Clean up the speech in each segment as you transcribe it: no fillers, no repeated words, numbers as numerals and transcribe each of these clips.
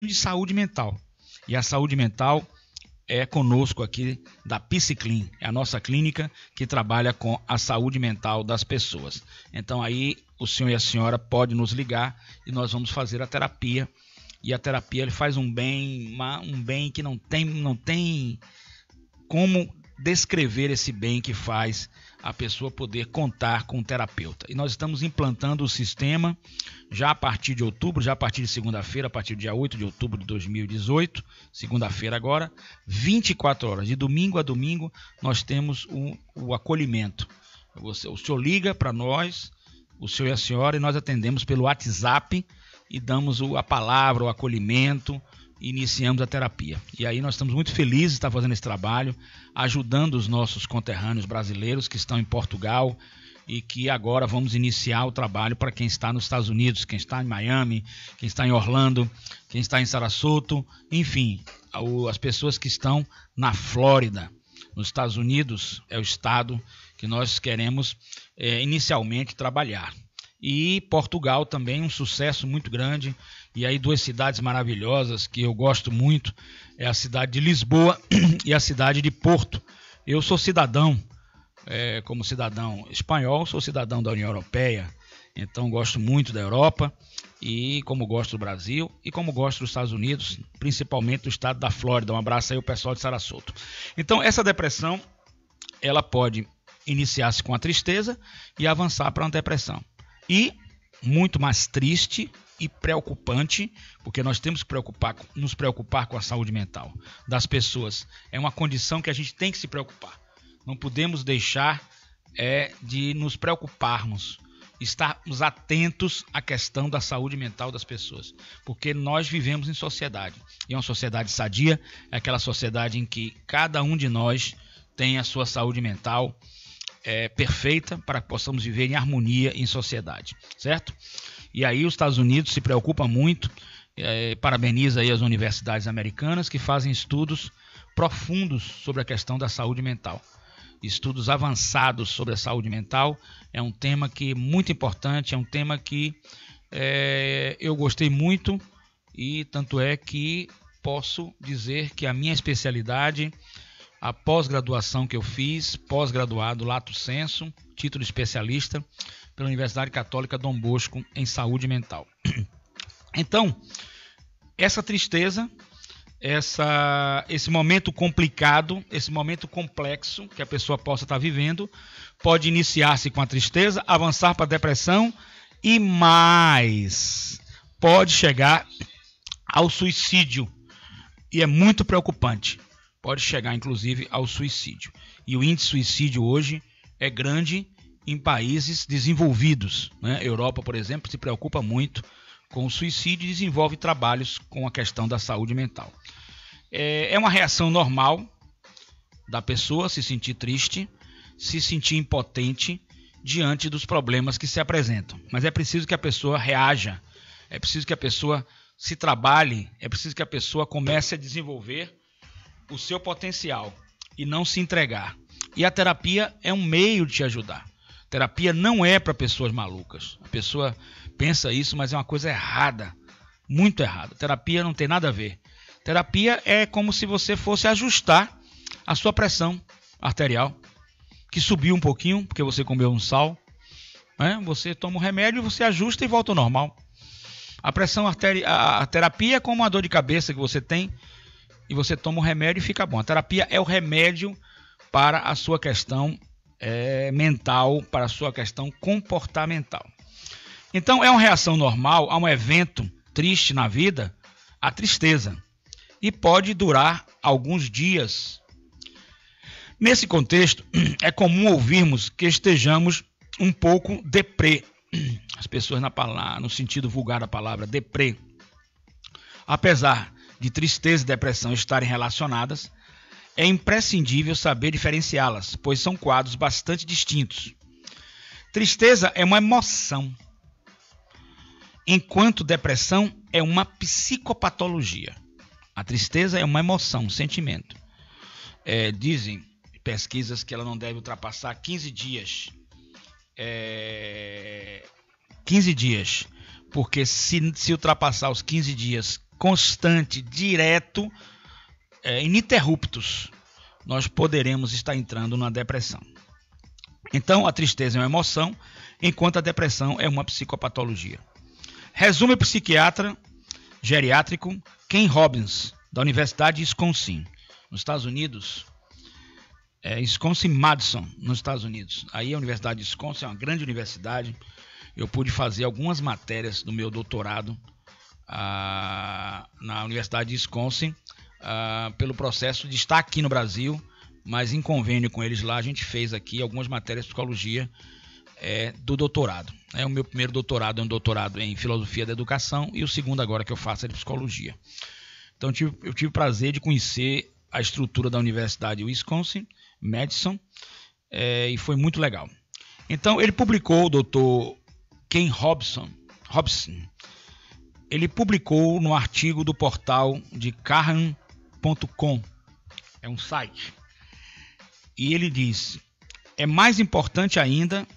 de saúde mental. E a saúde mental é conosco aqui da Psiclin, é a nossa clínica que trabalha com a saúde mental das pessoas. Então aí o senhor e a senhora podem nos ligar e nós vamos fazer a terapia. E a terapia ele faz um bem que não tem como descrever esse bem que faz a pessoa poder contar com um terapeuta. E nós estamos implantando o sistema já a partir de outubro, já a partir de segunda-feira, a partir do dia 8 de outubro de 2018, segunda-feira agora, 24 horas, de domingo a domingo, nós temos o acolhimento. O senhor liga para nós, o senhor e a senhora, e nós atendemos pelo WhatsApp e damos a palavra, o acolhimento, e iniciamos a terapia. E aí nós estamos muito felizes de estar fazendo esse trabalho, ajudando os nossos conterrâneos brasileiros que estão em Portugal e que agora vamos iniciar o trabalho para quem está nos Estados Unidos, quem está em Miami, quem está em Orlando, quem está em Sarasota, enfim, as pessoas que estão na Flórida. Nos Estados Unidos é o estado que nós queremos inicialmente trabalhar. E Portugal também, um sucesso muito grande. E aí 2 cidades maravilhosas que eu gosto muito, é a cidade de Lisboa e a cidade de Porto. Eu sou cidadão, como cidadão espanhol, sou cidadão da União Europeia, então gosto muito da Europa, e como gosto do Brasil, e como gosto dos Estados Unidos, principalmente do estado da Flórida. Um abraço aí ao pessoal de Sarasota. Então essa depressão, ela pode iniciar-se com a tristeza e avançar para uma depressão. E muito mais triste e preocupante, porque nós temos que nos preocupar com a saúde mental das pessoas. É uma condição que a gente tem que se preocupar. Não podemos deixar de nos preocuparmos, estarmos atentos à questão da saúde mental das pessoas, porque nós vivemos em sociedade. E uma sociedade sadia é aquela sociedade em que cada um de nós tem a sua saúde mental perfeita para que possamos viver em harmonia em sociedade, certo? E aí os Estados Unidos se preocupa muito, parabeniza aí as universidades americanas que fazem estudos profundos sobre a questão da saúde mental. Estudos avançados sobre a saúde mental é um tema que é muito importante, é um tema que eu gostei muito, e tanto é que posso dizer que a minha especialidade, a pós-graduação que eu fiz, pós-graduado lato sensu, título especialista pela Universidade Católica Dom Bosco em saúde mental. Então, essa tristeza, esse momento complicado, esse momento complexo que a pessoa possa estar vivendo, pode iniciar-se com a tristeza, avançar para a depressão e mais, pode chegar ao suicídio, e é muito preocupante. Pode chegar, inclusive, ao suicídio. E o índice de suicídio hoje é grande em países desenvolvidos, né? Europa, por exemplo, se preocupa muito com o suicídio e desenvolve trabalhos com a questão da saúde mental. É uma reação normal da pessoa se sentir triste, se sentir impotente diante dos problemas que se apresentam. Mas é preciso que a pessoa reaja, é preciso que a pessoa se trabalhe, é preciso que a pessoa comece a desenvolver o seu potencial e não se entregar. E a terapia é um meio de te ajudar. Terapia não é para pessoas malucas. A pessoa pensa isso, mas é uma coisa errada, muito errada. Terapia não tem nada a ver. Terapia é como se você fosse ajustar a sua pressão arterial, que subiu um pouquinho, porque você comeu um sal, né? Você toma um remédio, você ajusta e volta ao normal. A terapia é como uma dor de cabeça que você tem, e você toma o remédio e fica bom. A terapia é o remédio para a sua questão mental, para a sua questão comportamental. Então é uma reação normal a um evento triste na vida, a tristeza, e pode durar alguns dias. Nesse contexto, é comum ouvirmos que estejamos um pouco deprê. As pessoas no sentido vulgar da palavra deprê. Apesar de tristeza e depressão estarem relacionadas, é imprescindível saber diferenciá-las, pois são quadros bastante distintos. Tristeza é uma emoção, enquanto depressão é uma psicopatologia. A tristeza é uma emoção, um sentimento. Dizem pesquisas que ela não deve ultrapassar 15 dias. 15 dias, porque se ultrapassar os 15 dias constante, direto, ininterruptos, nós poderemos estar entrando na depressão. Então, a tristeza é uma emoção, enquanto a depressão é uma psicopatologia. Resume o psiquiatra geriátrico Ken Robbins, da Universidade de Wisconsin, nos Estados Unidos. Wisconsin-Madison, nos Estados Unidos. Aí a Universidade de Wisconsin é uma grande universidade. Eu pude fazer algumas matérias do meu doutorado na Universidade de Wisconsin, pelo processo de estar aqui no Brasil, mas em convênio com eles lá, a gente fez aqui algumas matérias de psicologia do doutorado. O meu primeiro doutorado é um doutorado em filosofia da educação e o segundo agora que eu faço é de psicologia. Então eu tive o prazer de conhecer a estrutura da Universidade de Wisconsin, Madison, e foi muito legal. Então ele publicou, o Dr. Ken Robson, ele publicou no artigo do portal de Carran.com, é um site, e ele diz: é mais importante ainda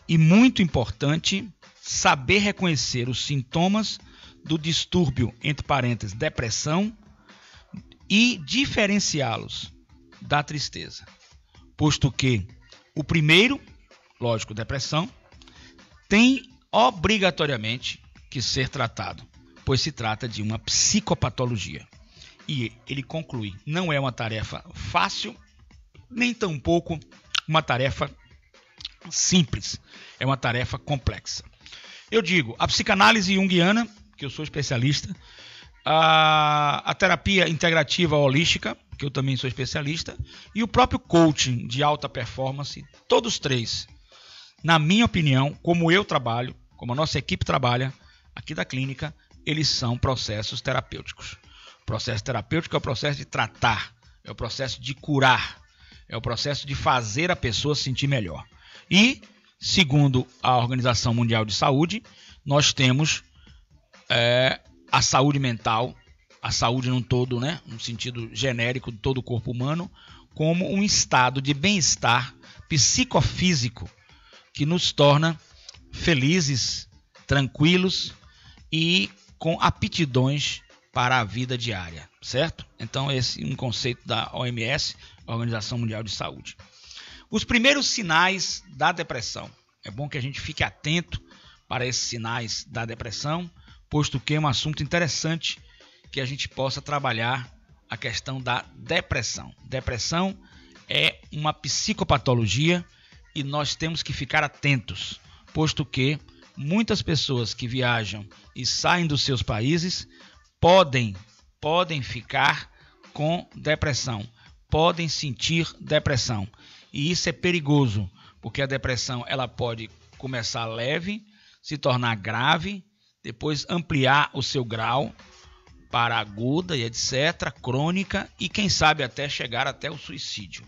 e muito importante saber reconhecer os sintomas do distúrbio, entre parênteses, depressão, e diferenciá-los da tristeza, posto que o primeiro, lógico, depressão, tem obrigatoriamente que ser tratado, pois se trata de uma psicopatologia. E ele conclui: não é uma tarefa fácil, nem tampouco uma tarefa simples, é uma tarefa complexa. Eu digo, a psicanálise junguiana, que eu sou especialista, a terapia integrativa holística, que eu também sou especialista, e o próprio coaching de alta performance, todos três, na minha opinião, como eu trabalho, como a nossa equipe trabalha aqui da clínica, eles são processos terapêuticos. O processo terapêutico é o processo de tratar, é o processo de curar, é o processo de fazer a pessoa se sentir melhor. E, segundo a Organização Mundial de Saúde, nós temos a saúde mental, a saúde num todo, né, no sentido genérico de todo o corpo humano, como um estado de bem-estar psicofísico que nos torna felizes, tranquilos e com aptidões para a vida diária, certo? Então esse é um conceito da OMS, Organização Mundial de Saúde. Os primeiros sinais da depressão. É bom que a gente fique atento para esses sinais da depressão, posto que é um assunto interessante que a gente possa trabalhar a questão da depressão. Depressão é uma psicopatologia e nós temos que ficar atentos, posto que muitas pessoas que viajam e saem dos seus países podem ficar com depressão, podem sentir depressão. E isso é perigoso, porque a depressão ela pode começar leve, se tornar grave, depois ampliar o seu grau para aguda e etc., crônica, e quem sabe até chegar até o suicídio.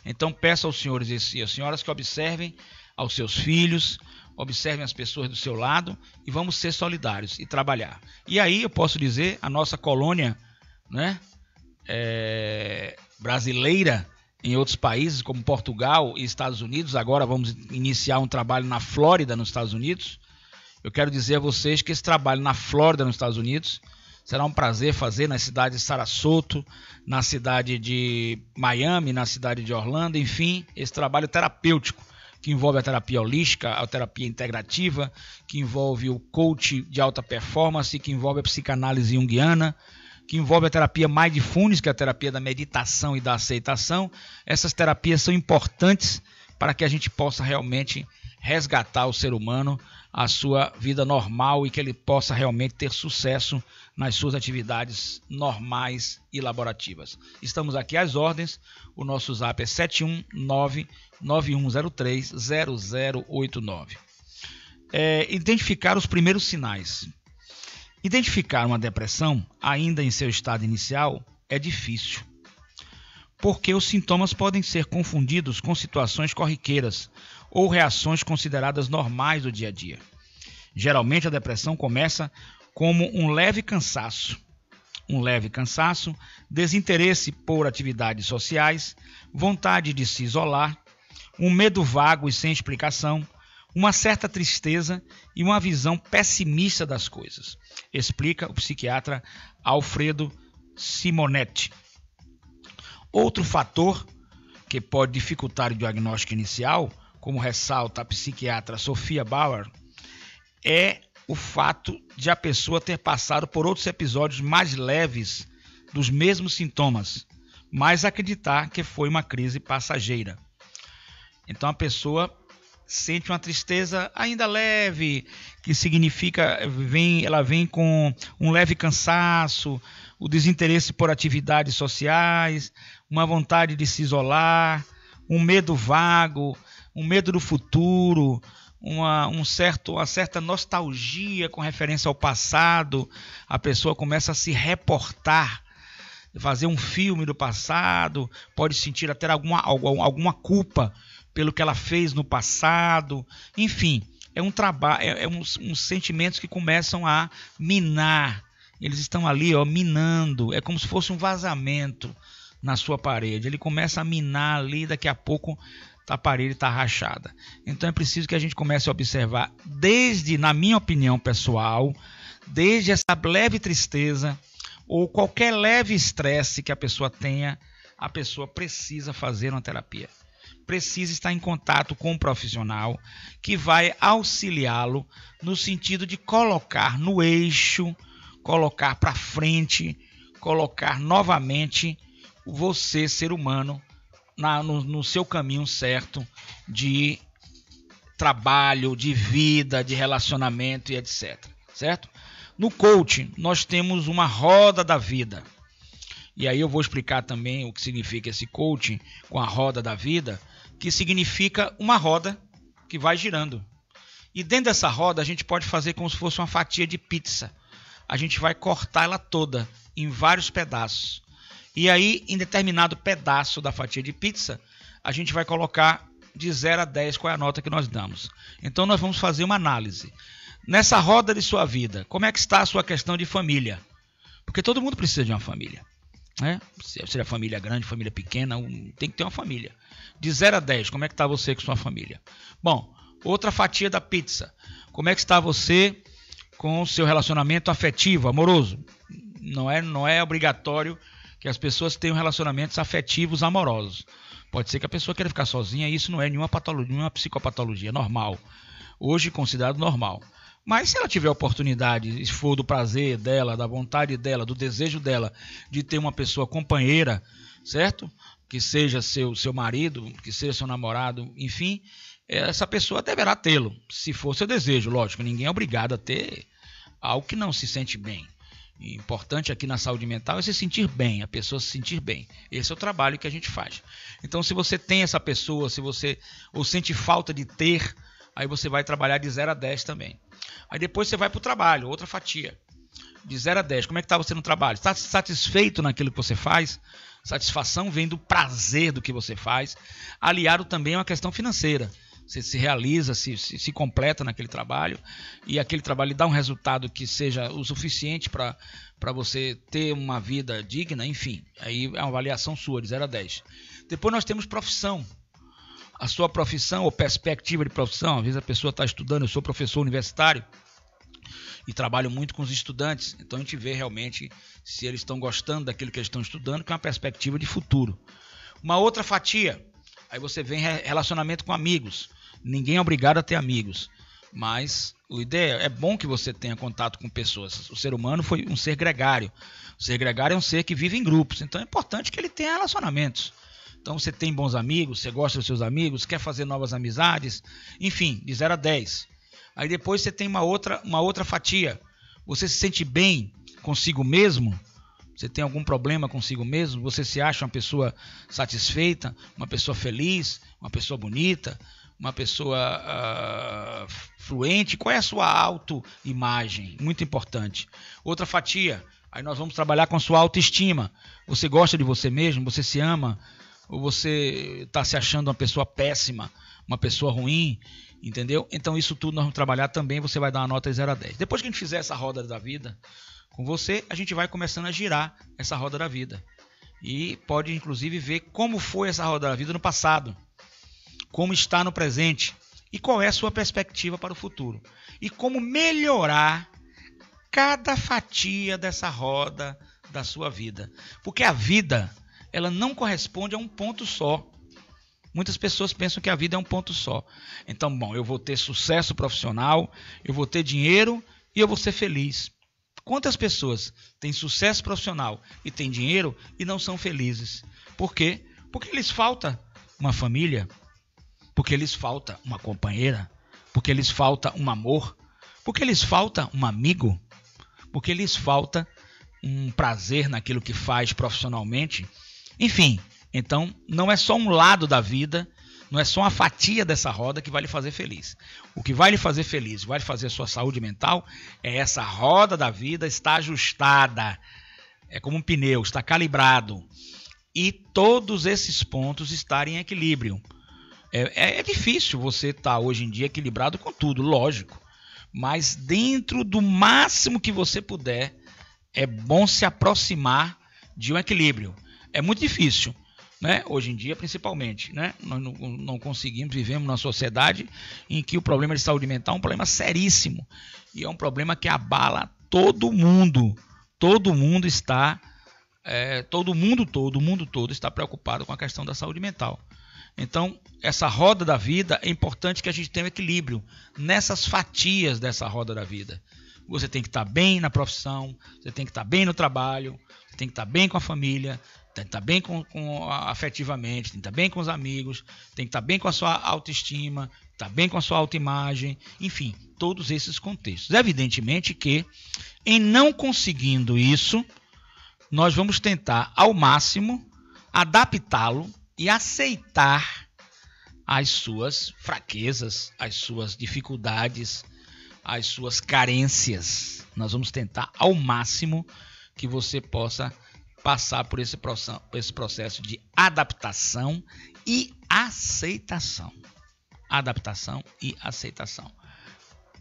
Então peço aos senhores e às senhoras que observem aos seus filhos, observem as pessoas do seu lado e vamos ser solidários e trabalhar. E aí eu posso dizer, a nossa colônia, né, brasileira em outros países como Portugal e Estados Unidos, agora vamos iniciar um trabalho na Flórida, nos Estados Unidos. Eu quero dizer a vocês que esse trabalho na Flórida, nos Estados Unidos, será um prazer fazer na cidade de Sarasota, na cidade de Miami, na cidade de Orlando, enfim, esse trabalho terapêutico que envolve a terapia holística, a terapia integrativa, que envolve o coach de alta performance, que envolve a psicanálise junguiana, que envolve a terapia Mindfulness, que é a terapia da meditação e da aceitação. Essas terapias são importantes para que a gente possa realmente resgatar o ser humano a sua vida normal e que ele possa realmente ter sucesso nas suas atividades normais e laborativas. Estamos aqui às ordens, o nosso zap é 71991030089. Identificar os primeiros sinais. Identificar uma depressão, ainda em seu estado inicial, é difícil, porque os sintomas podem ser confundidos com situações corriqueiras ou reações consideradas normais do dia a dia. Geralmente a depressão começa como um leve cansaço, desinteresse por atividades sociais, vontade de se isolar, um medo vago e sem explicação, uma certa tristeza e uma visão pessimista das coisas, explica o psiquiatra Alfredo Simonetti. Outro fator que pode dificultar o diagnóstico inicial, como ressalta a psiquiatra Sofia Bauer, é o fato de a pessoa ter passado por outros episódios mais leves dos mesmos sintomas, mas acreditar que foi uma crise passageira. Então a pessoa sente uma tristeza ainda leve, que significa, ela vem com um leve cansaço, o desinteresse por atividades sociais, uma vontade de se isolar, um medo vago, um medo do futuro, uma certa nostalgia com referência ao passado. A pessoa começa a se reportar, fazer um filme do passado, pode sentir até alguma culpa pelo que ela fez no passado. Enfim, é um trabalho, uns sentimentos que começam a minar. Eles estão ali, minando. É como se fosse um vazamento na sua parede. Ele começa a minar ali, daqui a pouco a parede está rachada. Então é preciso que a gente comece a observar, na minha opinião pessoal, desde essa leve tristeza ou qualquer leve estresse que a pessoa tenha, a pessoa precisa fazer uma terapia. Precisa estar em contato com um profissional que vai auxiliá-lo no sentido de colocar no eixo, colocar para frente, colocar novamente você, ser humano, no seu caminho certo de trabalho, de vida, de relacionamento e etc. Certo? No coaching, nós temos uma roda da vida. E aí eu vou explicar também o que significa esse coaching com a roda da vida, que significa uma roda que vai girando. E dentro dessa roda a gente pode fazer como se fosse uma fatia de pizza. A gente vai cortar ela toda em vários pedaços. E aí, em determinado pedaço da fatia de pizza, a gente vai colocar de 0 a 10 qual é a nota que nós damos. Então nós vamos fazer uma análise. Nessa roda de sua vida, como é que está a sua questão de família? Porque todo mundo precisa de uma família, né? Seja família grande, família pequena, tem que ter uma família. De 0 a 10, como é que está você com sua família? Bom, outra fatia da pizza. Como é que está você com o seu relacionamento afetivo, amoroso? Não é obrigatório que as pessoas tenham relacionamentos afetivos amorosos. Pode ser que a pessoa queira ficar sozinha, e isso não é nenhuma patologia, nenhuma psicopatologia, é normal. Hoje considerado normal. Mas se ela tiver oportunidade, se for do prazer dela, da vontade dela, do desejo dela de ter uma pessoa companheira, certo? Que seja seu marido, que seja seu namorado, enfim, essa pessoa deverá tê-lo, se for seu desejo, lógico. Ninguém é obrigado a ter algo que não se sente bem. O importante aqui na saúde mental é se sentir bem, a pessoa se sentir bem. Esse é o trabalho que a gente faz. Então, se você tem essa pessoa, se você ou sente falta de ter, aí você vai trabalhar de 0 a 10 também. Aí depois você vai para o trabalho, outra fatia. De 0 a 10, como é que está você no trabalho? Está satisfeito naquilo que você faz? Satisfação vem do prazer do que você faz, aliado também a uma questão financeira. Você se realiza, se completa naquele trabalho, e aquele trabalho lhe dá um resultado que seja o suficiente para você ter uma vida digna, enfim. Aí é uma avaliação sua, de 0 a 10. Depois nós temos profissão. A sua profissão ou perspectiva de profissão. Às vezes a pessoa está estudando, eu sou professor universitário e trabalho muito com os estudantes, então a gente vê realmente se eles estão gostando daquilo que eles estão estudando, que é uma perspectiva de futuro. Uma outra fatia. Aí você vem relacionamento com amigos. Ninguém é obrigado a ter amigos, mas a ideia é bom que você tenha contato com pessoas. O ser humano foi um ser gregário. O ser gregário é um ser que vive em grupos, então é importante que ele tenha relacionamentos. Então você tem bons amigos, você gosta dos seus amigos, quer fazer novas amizades, enfim, de 0 a 10. Aí depois você tem uma outra fatia. Você se sente bem consigo mesmo? Você tem algum problema consigo mesmo? Você se acha uma pessoa satisfeita, uma pessoa feliz, uma pessoa bonita, uma pessoa fluente? Qual é a sua autoimagem? Muito importante. Outra fatia, aí nós vamos trabalhar com a sua autoestima. Você gosta de você mesmo? Você se ama? Ou você está se achando uma pessoa péssima, uma pessoa ruim? Entendeu? Então isso tudo nós vamos trabalhar também, você vai dar uma nota de 0 a 10. Depois que a gente fizer essa roda da vida com você, a gente vai começando a girar essa roda da vida. E pode, inclusive, ver como foi essa roda da vida no passado. Como está no presente. e qual é a sua perspectiva para o futuro. E como melhorar cada fatia dessa roda da sua vida. Porque a vida, ela não corresponde a um ponto só. Muitas pessoas pensam que a vida é um ponto só. Então, bom, eu vou ter sucesso profissional, eu vou ter dinheiro e eu vou ser feliz. Quantas pessoas têm sucesso profissional e têm dinheiro e não são felizes? Por quê? Porque lhes falta uma família, porque lhes falta uma companheira, porque lhes falta um amor, porque lhes falta um amigo, porque lhes falta um prazer naquilo que faz profissionalmente. Enfim, então não é só um lado da vida, não é só uma fatia dessa roda que vai lhe fazer feliz. O que vai lhe fazer feliz, vai lhe fazer a sua saúde mental, é essa roda da vida estar ajustada, é como um pneu, está calibrado, e todos esses pontos estarem em equilíbrio. É difícil você estar hoje em dia equilibrado com tudo, lógico, mas dentro do máximo que você puder, é bom se aproximar de um equilíbrio. É muito difícil, né? Hoje em dia, principalmente, né? Nós não conseguimos, vivemos numa sociedade em que o problema de saúde mental é um problema seríssimo e é um problema que abala todo mundo. Todo mundo está, o mundo todo está preocupado com a questão da saúde mental. Então, essa roda da vida, é importante que a gente tenha um equilíbrio nessas fatias dessa roda da vida. Você tem que estar bem na profissão, você tem que estar bem no trabalho, você tem que estar bem com a família, tem que estar bem afetivamente, tem que estar bem com os amigos, tem que estar bem com a sua autoestima, estar bem com a sua autoimagem, enfim, todos esses contextos. Evidentemente que, em não conseguindo isso, nós vamos tentar ao máximo adaptá-lo e aceitar as suas fraquezas, as suas dificuldades, as suas carências. Nós vamos tentar ao máximo que você possa passar por esse processo de adaptação e aceitação. Adaptação e aceitação.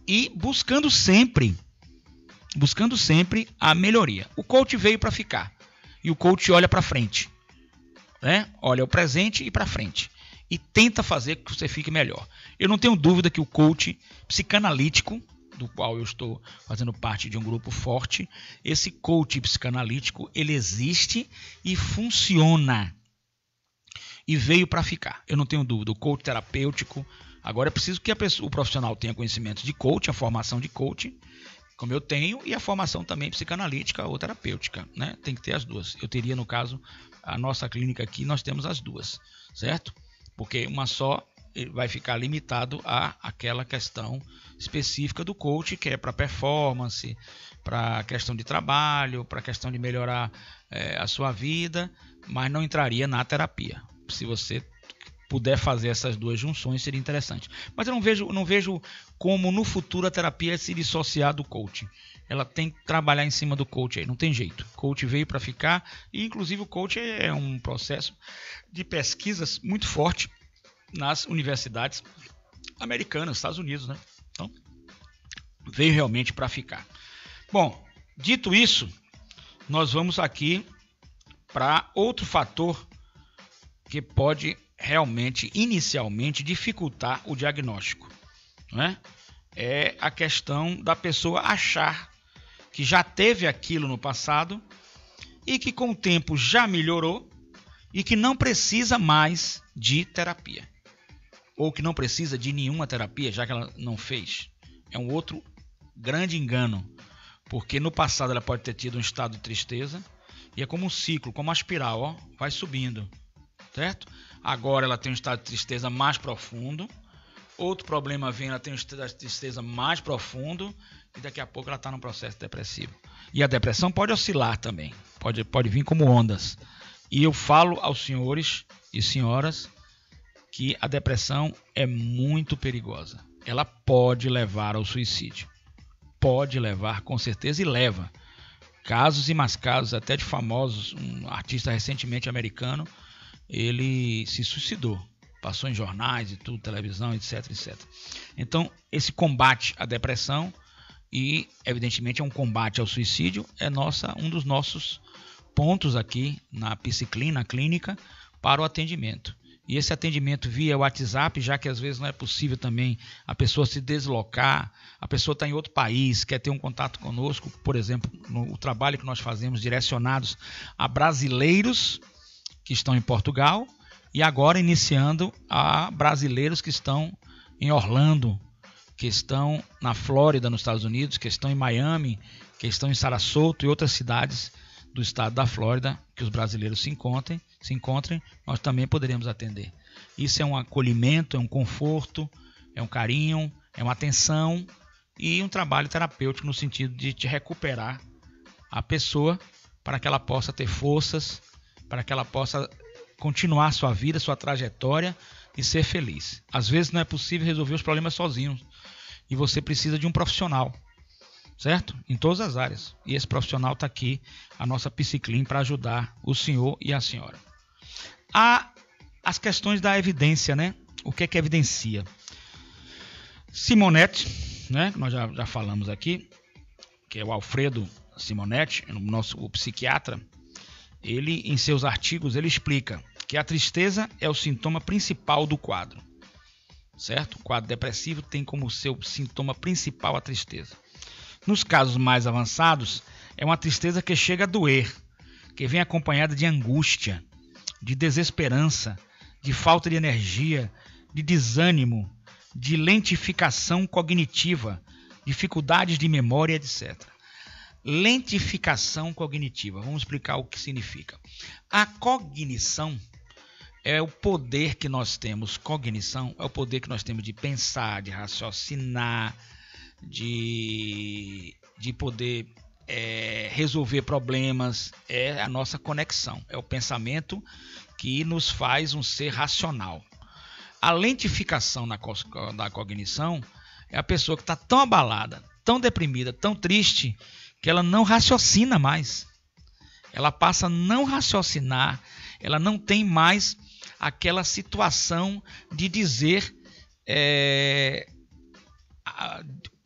E buscando sempre a melhoria. O coach veio para ficar. E o coach olha para frente. Né? Olha o presente e para frente. E tenta fazer que você fique melhor. Eu não tenho dúvida que o coach psicanalítico, do qual eu estou fazendo parte de um grupo forte, esse coach psicanalítico, ele existe e funciona. E veio para ficar. Eu não tenho dúvida. O coach terapêutico. Agora é preciso que o profissional tenha conhecimento de coach, a formação de coach, como eu tenho, e a formação também psicanalítica ou terapêutica, né? Tem que ter as duas. Eu teria, no caso, a nossa clínica aqui, nós temos as duas, certo? Porque uma só vai ficar limitado a aquela questão específica do coach, que é para performance, para questão de trabalho, para questão de melhorar a sua vida, mas não entraria na terapia. Se você puder fazer essas duas junções, seria interessante. Mas eu não vejo como no futuro a terapia se dissociar do coaching. Ela tem que trabalhar em cima do coach aí, não tem jeito. O coach veio para ficar e inclusive o coach é um processo de pesquisas muito forte nas universidades americanas, Estados Unidos, né? Então, veio realmente para ficar. Bom, dito isso, nós vamos aqui para outro fator que pode realmente, inicialmente, dificultar o diagnóstico, né? É a questão da pessoa achar que já teve aquilo no passado e que com o tempo já melhorou e que não precisa mais de terapia. Ou que não precisa de nenhuma terapia, já que ela não fez. É um outro grande engano, porque no passado ela pode ter tido um estado de tristeza e é como um ciclo, como uma espiral, ó, vai subindo, certo? Agora ela tem um estado de tristeza mais profundo, outro problema vem, ela tem um estado de tristeza mais profundo e daqui a pouco ela está num processo depressivo. E a depressão pode oscilar também, pode vir como ondas. E eu falo aos senhores e senhoras que a depressão é muito perigosa. Ela pode levar ao suicídio. Pode levar, com certeza, e leva. Casos e mais casos, até de famosos, um artista recentemente americano, ele se suicidou. Passou em jornais e tudo, televisão, etc, etc. Então, esse combate à depressão e, evidentemente, é um combate ao suicídio, é um dos nossos pontos aqui na Psiclin, na clínica, para o atendimento. E esse atendimento via WhatsApp, já que às vezes não é possível também a pessoa se deslocar, a pessoa está em outro país, quer ter um contato conosco, por exemplo, no trabalho que nós fazemos direcionados a brasileiros que estão em Portugal e agora iniciando a brasileiros que estão em Orlando, que estão na Flórida, nos Estados Unidos, que estão em Miami, que estão em Sarasota e outras cidades do estado da Flórida, que os brasileiros se encontrem, nós também poderemos atender. Isso é um acolhimento, é um conforto, é um carinho, é uma atenção e um trabalho terapêutico no sentido de te recuperar a pessoa para que ela possa ter forças, para que ela possa continuar sua vida, sua trajetória e ser feliz. Às vezes não é possível resolver os problemas sozinho e você precisa de um profissional, certo? Em todas as áreas. E esse profissional está aqui, a nossa Psiclin, para ajudar o senhor e a senhora. Há as questões da evidência, né? O que é que evidencia? Simonetti, né? Nós já falamos aqui, que é o Alfredo Simonetti, o psiquiatra. Ele, em seus artigos, ele explica que a tristeza é o sintoma principal do quadro, certo? O quadro depressivo tem como seu sintoma principal a tristeza. Nos casos mais avançados, é uma tristeza que chega a doer, que vem acompanhada de angústia, de desesperança, de falta de energia, de desânimo, de lentificação cognitiva, dificuldades de memória, etc. Lentificação cognitiva. Vamos explicar o que significa. A cognição é o poder que nós temos. Cognição é o poder que nós temos de pensar, de raciocinar, de poder resolver problemas. É a nossa conexão. É o pensamento que nos faz um ser racional. A lentificação da cognição é a pessoa que está tão abalada, tão deprimida, tão triste, que ela não raciocina mais. Ela passa a não raciocinar, ela não tem mais aquela situação de dizer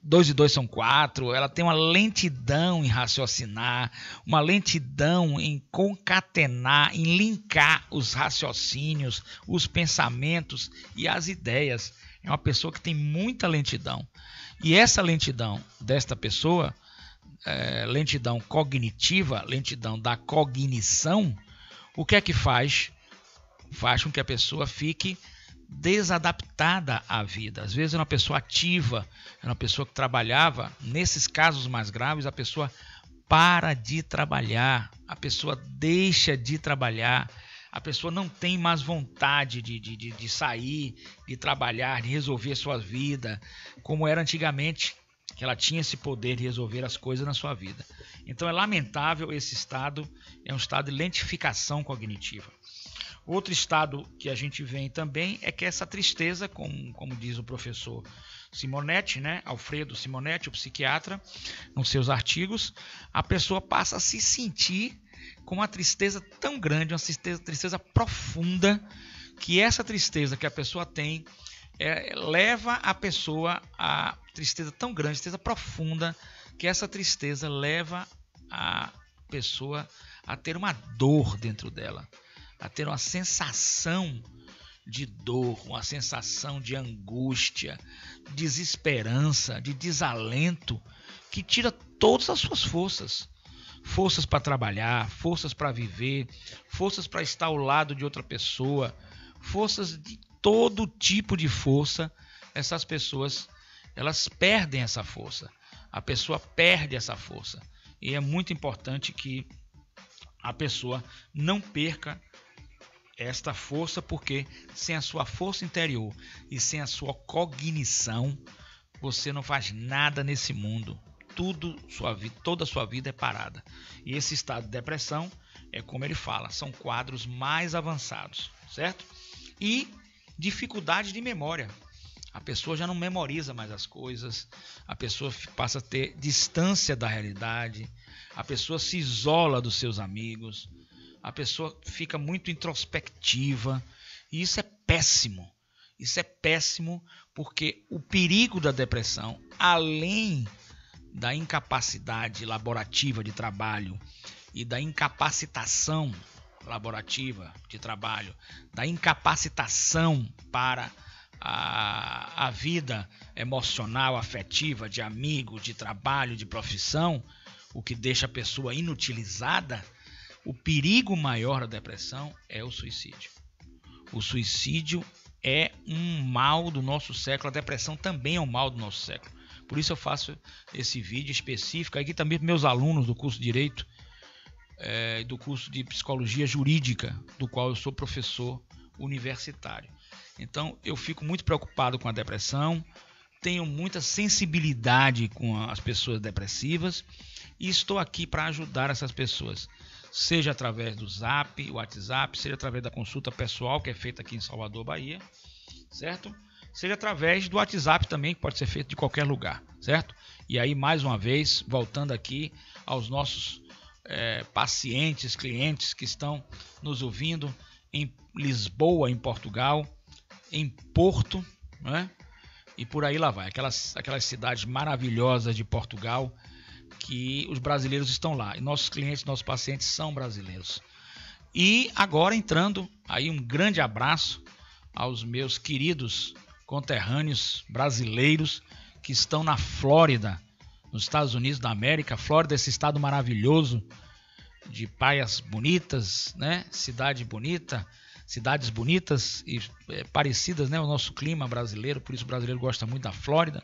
2 e 2 são 4, ela tem uma lentidão em raciocinar, uma lentidão em concatenar, em linkar os raciocínios, os pensamentos e as ideias. É uma pessoa que tem muita lentidão. E essa lentidão desta pessoa, lentidão cognitiva, lentidão da cognição, o que é que faz? Faz com que a pessoa fique desadaptada à vida. Às vezes é uma pessoa ativa, é uma pessoa que trabalhava. Nesses casos mais graves, a pessoa para de trabalhar, a pessoa deixa de trabalhar, a pessoa não tem mais vontade de sair, de trabalhar, de resolver sua vida, como era antigamente, que ela tinha esse poder de resolver as coisas na sua vida. Então é lamentável esse estado, é um estado de lentificação cognitiva. Outro estado que a gente vê também é que essa tristeza, como diz o professor Simonetti, né? Alfredo Simonetti, o psiquiatra, nos seus artigos, a pessoa passa a se sentir com uma tristeza tão grande, uma tristeza profunda, que essa tristeza que a pessoa tem leva a pessoa a tristeza tão grande, tristeza profunda, que essa tristeza leva a pessoa a ter uma dor dentro dela, a ter uma sensação de dor, uma sensação de angústia, desesperança, de desalento, que tira todas as suas forças. Forças para trabalhar, forças para viver, forças para estar ao lado de outra pessoa, forças de todo tipo de força. Essas pessoas, elas perdem essa força. A pessoa perde essa força. E é muito importante que a pessoa não perca esta força, porque sem a sua força interior e sem a sua cognição, você não faz nada nesse mundo. Toda a sua vida é parada. E esse estado de depressão é como ele fala, são quadros mais avançados, certo? E dificuldade de memória. A pessoa já não memoriza mais as coisas, a pessoa passa a ter distância da realidade, a pessoa se isola dos seus amigos, a pessoa fica muito introspectiva, e isso é péssimo. Isso é péssimo porque o perigo da depressão, além da incapacidade laborativa de trabalho e da incapacitação laborativa, de trabalho, da incapacitação para a vida emocional, afetiva, de amigo, de trabalho, de profissão, o que deixa a pessoa inutilizada, o perigo maior da depressão é o suicídio. O suicídio é um mal do nosso século, a depressão também é um mal do nosso século. Por isso eu faço esse vídeo específico aqui também para meus alunos do curso de Direito, do curso de Psicologia Jurídica, do qual eu sou professor universitário. Então eu fico muito preocupado com a depressão, tenho muita sensibilidade com as pessoas depressivas e estou aqui para ajudar essas pessoas, seja através do Zap, WhatsApp, seja através da consulta pessoal que é feita aqui em Salvador, Bahia, certo? Seja através do WhatsApp também, que pode ser feito de qualquer lugar, certo? E aí, mais uma vez, voltando aqui aos nossos pacientes, clientes que estão nos ouvindo em Lisboa, em Portugal, em Porto, né? E por aí lá vai, aquelas cidades maravilhosas de Portugal, que os brasileiros estão lá. E nossos clientes, nossos pacientes são brasileiros. E agora entrando aí um grande abraço aos meus queridos conterrâneos brasileiros que estão na Flórida, nos Estados Unidos da América. Flórida, esse estado maravilhoso de praias bonitas, né? Cidade bonita, cidades bonitas e parecidas, né? O nosso clima brasileiro, por isso o brasileiro gosta muito da Flórida.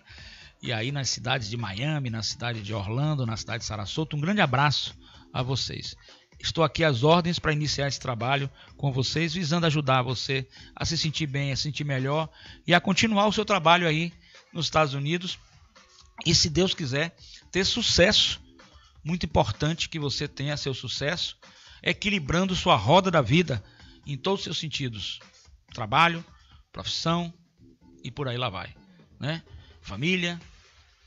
E aí nas cidades de Miami, na cidade de Orlando, na cidade de Sarasota, um grande abraço a vocês. Estou aqui às ordens para iniciar esse trabalho com vocês, visando ajudar você a se sentir bem, a se sentir melhor e a continuar o seu trabalho aí nos Estados Unidos. E se Deus quiser, ter sucesso. Muito importante que você tenha seu sucesso, equilibrando sua roda da vida em todos os seus sentidos. Trabalho, profissão e por aí lá vai, né? Família,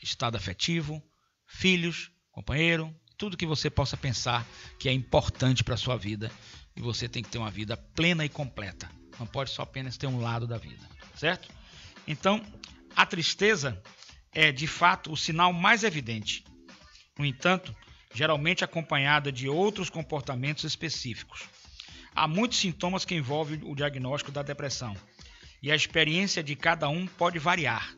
estado afetivo, filhos, companheiro, tudo que você possa pensar que é importante para a sua vida. E você tem que ter uma vida plena e completa. Não pode só apenas ter um lado da vida, certo? Então, a tristeza é, de fato, o sinal mais evidente. No entanto, geralmente acompanhada de outros comportamentos específicos. Há muitos sintomas que envolvem o diagnóstico da depressão. E a experiência de cada um pode variar.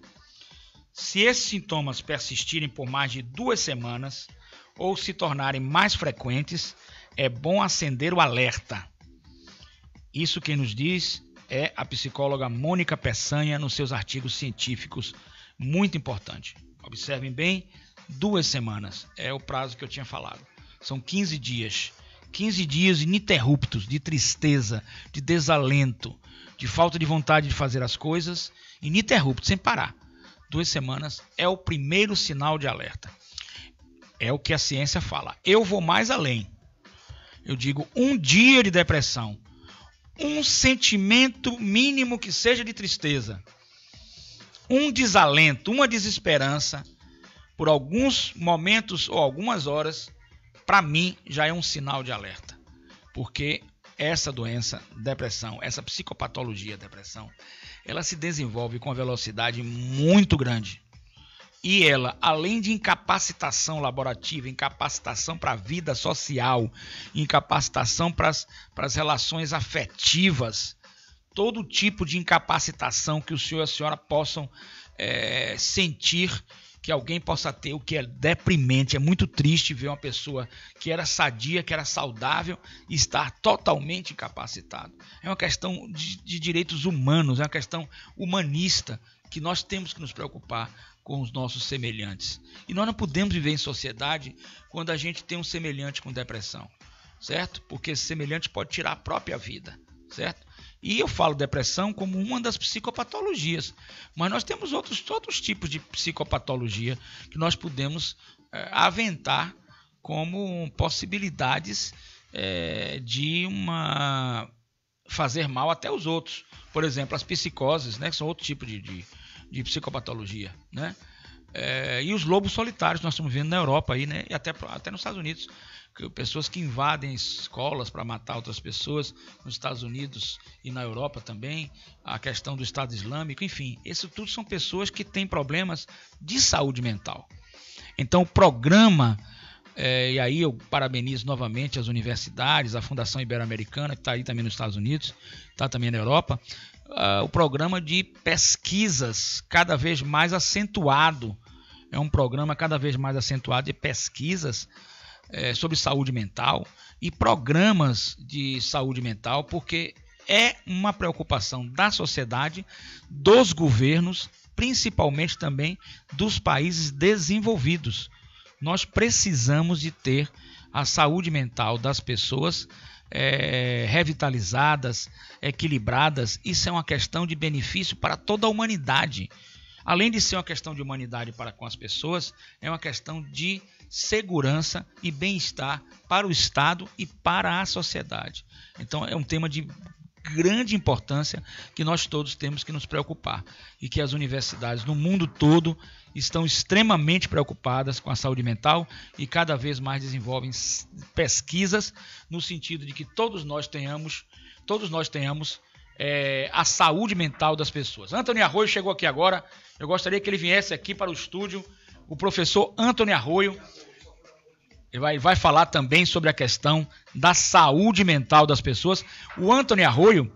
Se esses sintomas persistirem por mais de 2 semanas ou se tornarem mais frequentes, é bom acender o alerta. Isso quem nos diz é a psicóloga Mônica Peçanha nos seus artigos científicos. Muito importante. Observem bem, 2 semanas é o prazo que eu tinha falado. São 15 dias. 15 dias ininterruptos de tristeza, de desalento, de falta de vontade de fazer as coisas, ininterruptos, sem parar. 2 semanas é o primeiro sinal de alerta. É o que a ciência fala. Eu vou mais além. Eu digo 1 dia de depressão. Um sentimento mínimo que seja de tristeza. Um desalento, uma desesperança, por alguns momentos ou algumas horas, para mim já é um sinal de alerta. Porque essa doença, depressão, essa psicopatologia, depressão, ela se desenvolve com uma velocidade muito grande. E ela, além de incapacitação laborativa, incapacitação para a vida social, incapacitação para as relações afetivas, todo tipo de incapacitação que o senhor e a senhora possam sentir, que alguém possa ter, o que é deprimente. É muito triste ver uma pessoa que era sadia, que era saudável, estar totalmente incapacitado. É uma questão de direitos humanos, é uma questão humanista, que nós temos que nos preocupar com os nossos semelhantes. E nós não podemos viver em sociedade quando a gente tem um semelhante com depressão, certo? Porque esse semelhante pode tirar a própria vida, certo? E eu falo depressão como uma das psicopatologias, mas nós temos outros tipos de psicopatologia que nós podemos aventar como possibilidades de fazer mal até os outros. Por exemplo, as psicoses, né, que são outro tipo de psicopatologia, né? E os lobos solitários que nós estamos vendo na Europa aí, né? E até nos Estados Unidos, pessoas que invadem escolas para matar outras pessoas, nos Estados Unidos e na Europa também, a questão do Estado Islâmico, enfim, isso tudo são pessoas que têm problemas de saúde mental. Então o programa E aí eu parabenizo novamente as universidades, a Fundação Ibero-Americana, que está aí também nos Estados Unidos, está também na Europa, o programa de pesquisas cada vez mais acentuado. É um programa cada vez mais acentuado de pesquisas sobre saúde mental e programas de saúde mental, porque é uma preocupação da sociedade, dos governos, principalmente também dos países desenvolvidos. Nós precisamos de ter a saúde mental das pessoas revitalizadas, equilibradas. Isso é uma questão de benefício para toda a humanidade. Além de ser uma questão de humanidade para com as pessoas, é uma questão de segurança e bem-estar para o Estado e para a sociedade. Então é um tema de grande importância que nós todos temos que nos preocupar e que as universidades no mundo todo estão extremamente preocupadas com a saúde mental e cada vez mais desenvolvem pesquisas no sentido de que todos nós tenhamos a saúde mental das pessoas. Antônio Arroio chegou aqui agora, eu gostaria que ele viesse aqui para o estúdio, o professor Antônio Arroio. Ele vai falar também sobre a questão da saúde mental das pessoas. O Antônio Arroio,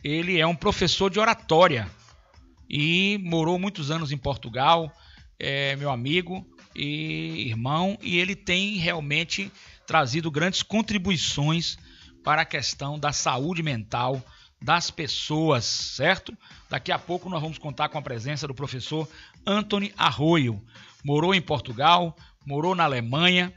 ele é um professor de oratória e morou muitos anos em Portugal, é meu amigo e irmão, e ele tem realmente trazido grandes contribuições para a questão da saúde mental das pessoas, certo? Daqui a pouco nós vamos contar com a presença do professor Antônio Arroio. Morou em Portugal, morou na Alemanha,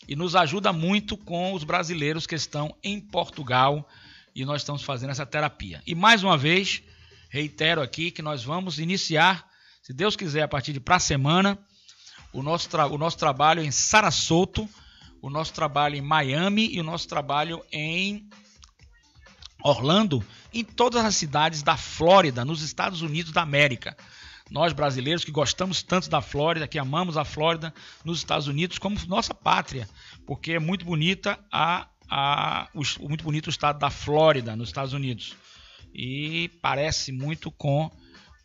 e nos ajuda muito com os brasileiros que estão em Portugal e nós estamos fazendo essa terapia. E mais uma vez, reitero aqui que nós vamos iniciar, se Deus quiser, a partir de para a semana, o nosso trabalho em Sarasota, o nosso trabalho em Miami e o nosso trabalho em Orlando, em todas as cidades da Flórida, nos Estados Unidos da América. Nós brasileiros que gostamos tanto da Flórida, que amamos a Flórida nos Estados Unidos como nossa pátria, porque é muito bonita muito bonito o estado da Flórida nos Estados Unidos e parece muito com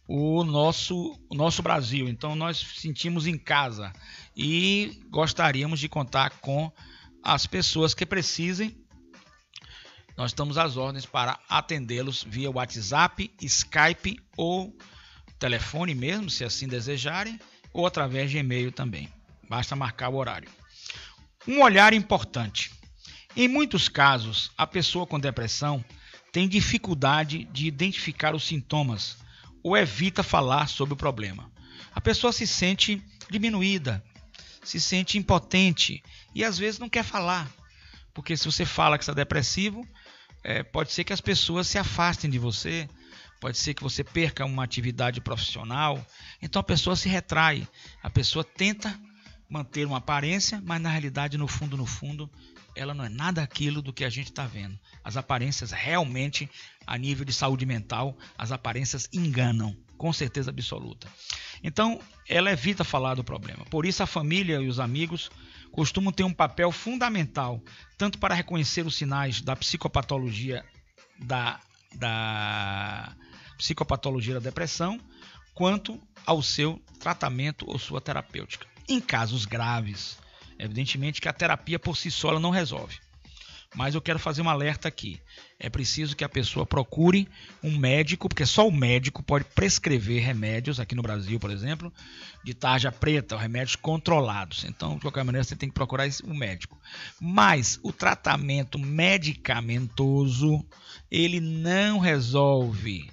o nosso Brasil. Então nós sentimos em casa e gostaríamos de contar com as pessoas que precisem. Nós estamos às ordens para atendê-los via WhatsApp, Skype ou telefone mesmo, se assim desejarem, ou através de e-mail também. Basta marcar o horário. Um olhar importante. Em muitos casos, a pessoa com depressão tem dificuldade de identificar os sintomas ou evita falar sobre o problema. A pessoa se sente diminuída, se sente impotente e às vezes não quer falar. Porque se você fala que está depressivo, pode ser que as pessoas se afastem de você, pode ser que você perca uma atividade profissional. Então a pessoa se retrai, a pessoa tenta manter uma aparência, mas na realidade, no fundo, ela não é nada aquilo do que a gente está vendo. As aparências realmente, a nível de saúde mental, as aparências enganam, com certeza absoluta. Então, ela evita falar do problema. Por isso, a família e os amigos costumam ter um papel fundamental, tanto para reconhecer os sinais da psicopatologia da psicopatologia da depressão, quanto ao seu tratamento ou sua terapêutica. Em casos graves, evidentemente que a terapia por si só ela não resolve. Mas eu quero fazer um alerta aqui. É preciso que a pessoa procure um médico, porque só o médico pode prescrever remédios, aqui no Brasil, por exemplo, de tarja preta, remédios controlados. Então, de qualquer maneira, você tem que procurar um médico. Mas o tratamento medicamentoso, ele não resolve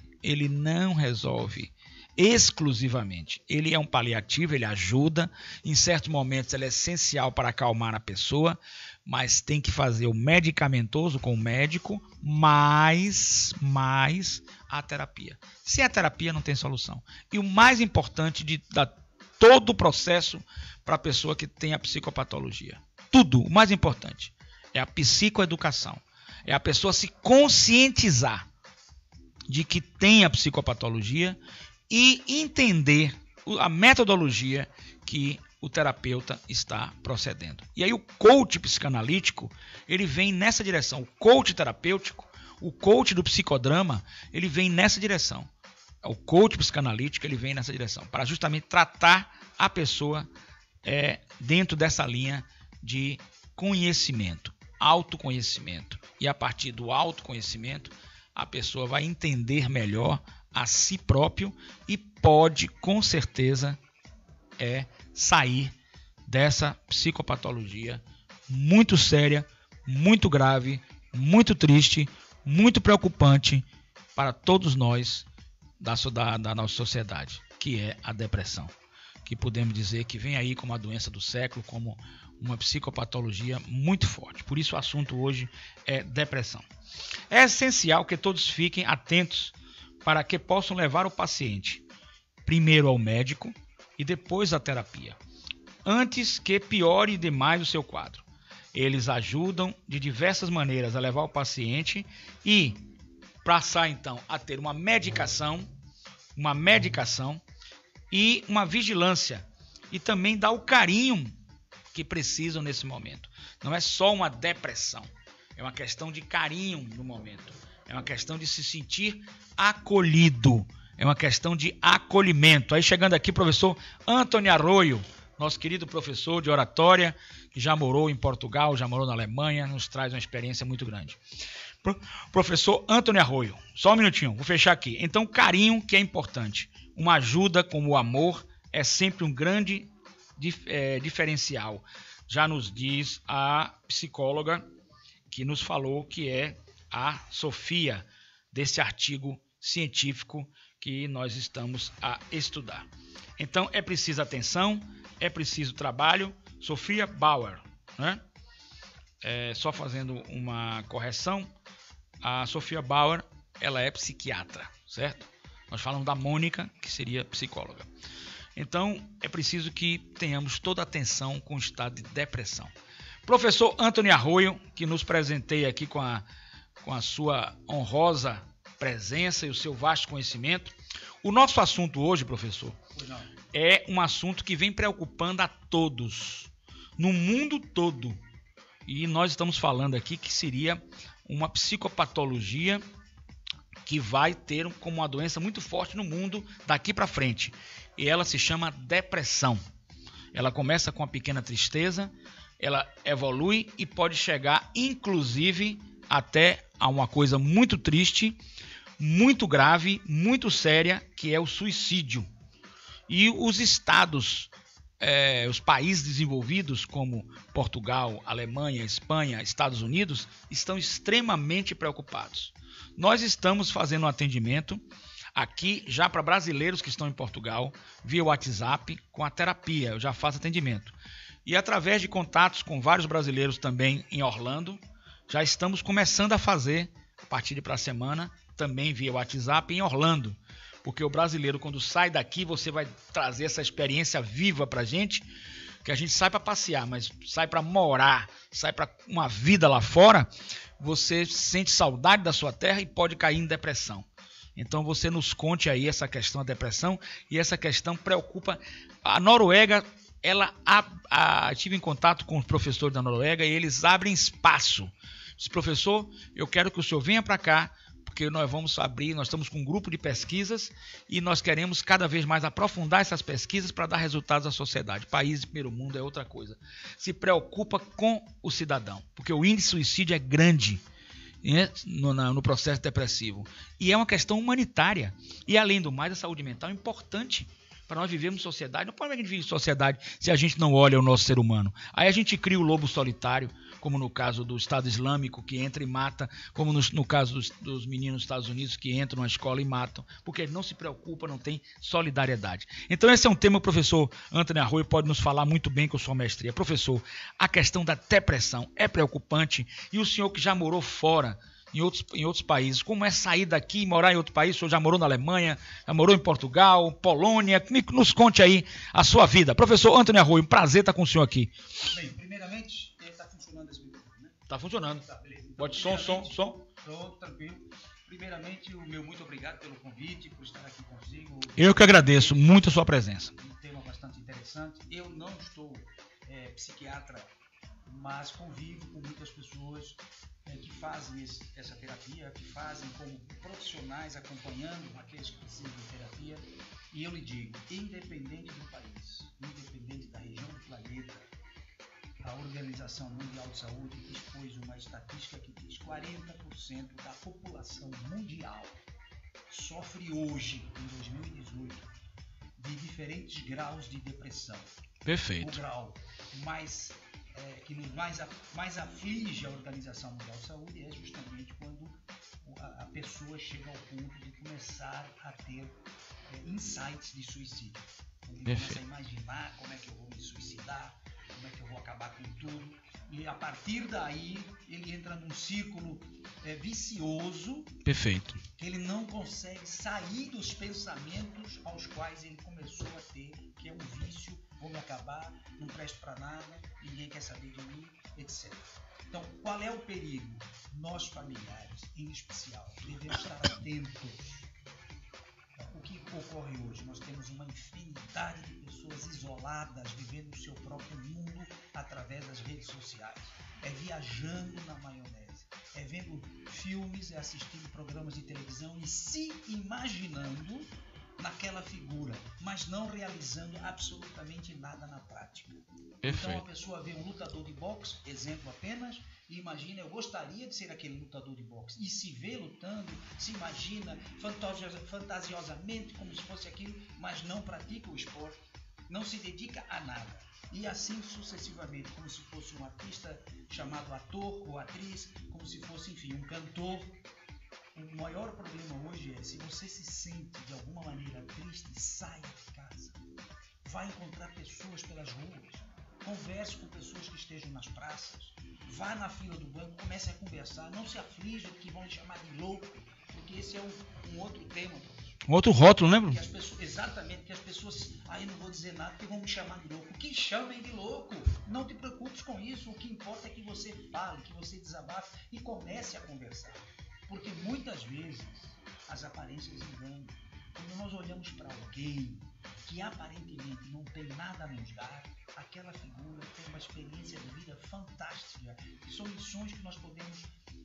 exclusivamente. Ele é um paliativo, ele ajuda, em certos momentos ele é essencial para acalmar a pessoa, mas tem que fazer o medicamentoso com o médico, mais a terapia. Sem a terapia não tem solução. E o mais importante de todo o processo para a pessoa que tem a psicopatologia, tudo, o mais importante, é a psicoeducação. É a pessoa se conscientizar de que tem a psicopatologia e entender a metodologia que o terapeuta está procedendo. E aí o coach psicanalítico, ele vem nessa direção. O coach terapêutico, o coach do psicodrama, ele vem nessa direção. O coach psicanalítico, ele vem nessa direção, para justamente tratar a pessoa dentro dessa linha de conhecimento, autoconhecimento. E a partir do autoconhecimento, a pessoa vai entender melhor a si próprio e pode, com certeza, sair dessa psicopatologia muito séria, muito grave, muito triste, muito preocupante para todos nós da nossa sociedade, que é a depressão, que podemos dizer que vem aí como a doença do século, como uma psicopatologia muito forte. Por isso o assunto hoje é depressão. É essencial que todos fiquem atentos para que possam levar o paciente primeiro ao médico e depois à terapia, antes que piore demais o seu quadro. Eles ajudam de diversas maneiras a levar o paciente e passar então a ter uma medicação e uma vigilância, e também dar o carinho que precisam nesse momento. Não é só uma depressão, é uma questão de carinho no momento, é uma questão de se sentir acolhido, é uma questão de acolhimento. Aí chegando aqui, professor Antônio Arroio, nosso querido professor de oratória, que já morou em Portugal, já morou na Alemanha, nos traz uma experiência muito grande. Professor Antônio Arroio, só um minutinho, vou fechar aqui. Então, carinho que é importante. Uma ajuda como o amor é sempre um grande diferencial. Já nos diz a psicóloga que nos falou, que é a Sofia, desse artigo científico que nós estamos a estudar. Então, é preciso atenção, é preciso trabalho. Sofia Bauer, né? Só fazendo uma correção, a Sofia Bauer, ela é psiquiatra, certo? Nós falamos da Mônica, que seria psicóloga. Então, é preciso que tenhamos toda a atenção com o estado de depressão. Professor Antônio Arroio, que nos presenteia aqui com a sua honrosa presença e o seu vasto conhecimento. O nosso assunto hoje, professor, é um assunto que vem preocupando a todos, no mundo todo. E nós estamos falando aqui que seria uma psicopatologia que vai ter como uma doença muito forte no mundo daqui para frente. E ela se chama depressão. Ela começa com uma pequena tristeza, ela evolui e pode chegar, inclusive, até a uma coisa muito triste, muito grave, muito séria, que é o suicídio. E os estados, os países desenvolvidos, como Portugal, Alemanha, Espanha, Estados Unidos, estão extremamente preocupados. Nós estamos fazendo um atendimento aqui já para brasileiros que estão em Portugal, via WhatsApp, com a terapia. Eu já faço atendimento. E através de contatos com vários brasileiros também em Orlando, já estamos começando a fazer, a partir de semana, também via WhatsApp em Orlando. Porque o brasileiro, quando sai daqui, você vai trazer essa experiência viva para a gente, que a gente sai para passear, mas sai para morar, sai para uma vida lá fora, você sente saudade da sua terra e pode cair em depressão. Então você nos conte aí essa questão da depressão, e essa questão preocupa a Noruega. Tive em contato com os professores da Noruega e eles abrem espaço. Disse, professor, eu quero que o senhor venha para cá, porque nós vamos abrir, nós estamos com um grupo de pesquisas e nós queremos cada vez mais aprofundar essas pesquisas para dar resultados à sociedade. País de primeiro mundo é outra coisa. Se preocupa com o cidadão, porque o índice de suicídio é grande, né, no processo depressivo. E é uma questão humanitária. E além do mais, a saúde mental é importante para nós vivermos em sociedade. Não pode a gente viver em sociedade se a gente não olha o nosso ser humano. Aí a gente cria o lobo solitário, como no caso do Estado Islâmico, que entra e mata, como no caso dos meninos dos Estados Unidos, que entram na escola e matam, porque ele não se preocupa, não tem solidariedade. Então esse é um tema que o professor Antônio Arroio pode nos falar muito bem com sua mestria. Professor, a questão da depressão é preocupante, e o senhor que já morou fora, em outros países, como é sair daqui e morar em outro país? O senhor já morou na Alemanha, já morou em Portugal, Polônia, nos conte aí a sua vida. Professor Antônio Arroio, um prazer estar com o senhor aqui. Bem, primeiramente, está funcionando esse microfone, né? Está funcionando. Tá, beleza. Então, Pode som. Pronto, tranquilo. Primeiramente, o meu muito obrigado pelo convite, por estar aqui consigo. Eu que agradeço muito a sua presença. Um tema bastante interessante. Eu não estou psiquiatra, mas convivo com muitas pessoas que fazem essa terapia, que fazem como profissionais acompanhando aqueles que precisam de terapia. E eu lhe digo, independente do país, independente da região do planeta, a Organização Mundial de Saúde expôs uma estatística que diz que 40% da população mundial sofre hoje, em 2018, de diferentes graus de depressão. Perfeito. O grau que mais aflige a Organização Mundial de Saúde é justamente quando a pessoa chega ao ponto de começar a ter insights de suicídio. Ele começa a imaginar como é que eu vou me suicidar, como é que eu vou acabar com tudo. E a partir daí ele entra num círculo vicioso. Perfeito. Que ele não consegue sair dos pensamentos aos quais ele começou a ter, que é um vício, vou me acabar, não presto para nada, ninguém quer saber de mim, etc. Então, qual é o perigo? Nós familiares, em especial, devemos estar atentos. O que ocorre hoje? Nós temos uma infinidade de pessoas isoladas, vivendo o seu próprio mundo através das redes sociais. É viajando na maionese, é vendo filmes, é assistindo programas de televisão e se imaginando naquela figura, mas não realizando absolutamente nada na prática. Perfeito. Então a pessoa vê um lutador de boxe, exemplo apenas, e imagina, eu gostaria de ser aquele lutador de boxe, e se vê lutando, se imagina fantasiosamente como se fosse aquilo, mas não pratica o esporte, não se dedica a nada. E assim sucessivamente, como se fosse um artista chamado ator ou atriz, como se fosse, enfim, um cantor. O maior problema hoje é, se você se sente de alguma maneira triste, saia de casa. Vá encontrar pessoas pelas ruas. Converse com pessoas que estejam nas praças. Vá na fila do banco, comece a conversar. Não se aflija de que vão lhe chamar de louco, porque esse é um outro tema, professor. Um outro rótulo, lembra? Exatamente, que as pessoas, eu não vou dizer nada porque vão me chamar de louco. Que chamem de louco, não te preocupes com isso. O que importa é que você fale, que você desabafe e comece a conversar. Porque muitas vezes as aparências enganam. Quando nós olhamos para alguém que aparentemente não tem nada a nos dar, aquela figura tem uma experiência de vida fantástica, que são lições que nós podemos,